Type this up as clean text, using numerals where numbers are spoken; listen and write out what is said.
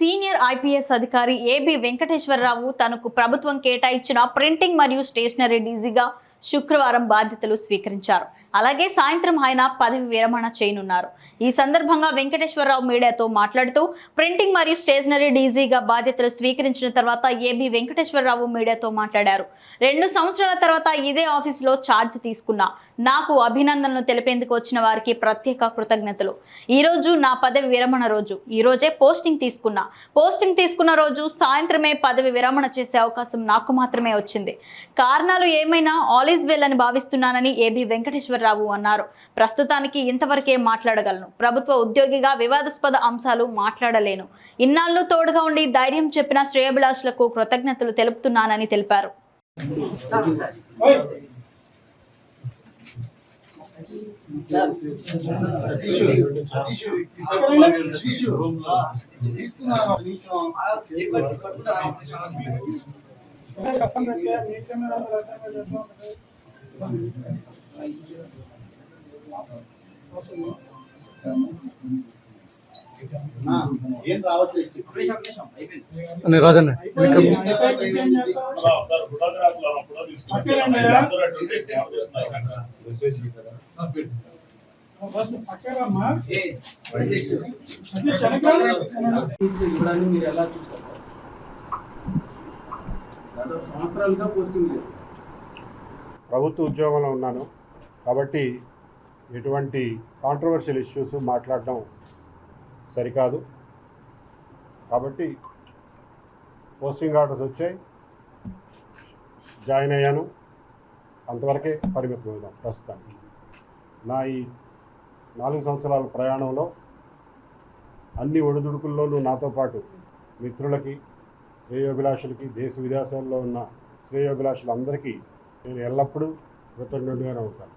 Senior IPS అధికారి AB Venkateswararao తనకు ప్రభుత్వం కేటాయించిన ప్రింటింగ్ మరియు స్టేషనరీ డీజీగా శుక్రవారం బాధ్యతలు స్వీకరించారు. అలాగే సాయంత్రం ఆయన పదవి విరమణ చేయనున్నారు. ఈ సందర్భంగా వెంకటేశ్వరరావు మీడియాతో మాట్లాడుతూ ప్రింటింగ్ మరియు స్టేషనరీ డీజీగా బాధ్యతలు స్వీకరించిన తర్వాత ఏబి వెంకటేశ్వరరావు మీడియాతో మాట్లాడారు. 2 సంవత్సరాల తర్వాత ఇదే ఆఫీసులో ఛార్జ్ తీసుకున్నా. నాకు అభినందనలు తెలిపేందుకు వచ్చిన వారికి ప్రత్యేక కృతజ్ఞతలు. ఈ రోజు నా పదవి విరమణ రోజు. ఈ రోజే పోస్టింగ్ తీసుకున్న రోజు సాయంత్రమే పదవి విరమణ చేసే అవకాశం నాకు మాత్రమే వచ్చింది. కారణాలు ఏమైనా ఆల్ ఈజ్ వెల్ అని భావిస్తున్నానని ఏబి వెంకటేశ్వరరావు అన్నారు. ప్రస్తుతానికి ఇంతవరకే మాట్లాడగలను. ప్రభుత్వ ఉద్యోగిగా వివాదాస్పద అంశాలు మాట్లాడలేను. ఇన్నాళ్ళు తోడుగా ఉండి ధైర్యం చెప్పిన శ్రేయోభిలాషులకు కృతజ్ఞతలు తెలుపుతున్నానని తెలిపారు. ఏం రావచ్చు రాజన్న ఇవ్వడాన్ని మీరు ఎలా చూస్తారు? సంవత్సరాలుగా పోస్టింగ్ లేదు. ప్రభుత్వ ఉద్యోగంలో ఉన్నాను కాబట్టి ఎటువంటి కాంట్రవర్షియల్ ఇష్యూస్ మాట్లాడడం సరికాదు. కాబట్టి పోస్టింగ్ ఆర్డర్స్ వచ్చాయి, జాయిన్ అయ్యాను, అంతవరకే పరిమితం అవుదాం. ప్రస్తుతానికి నా ఈ 4 సంవత్సరాల ప్రయాణంలో అన్ని ఒడిదుడుకుల్లోనూ నాతో పాటు మిత్రులకి, శ్రేయోభిలాషులకి, దేశ విదేశాల్లో ఉన్న శ్రేయోభిలాషులందరికీ నేను ఎల్లప్పుడూ కృతజ్ఞుడిగానే ఉంటాను.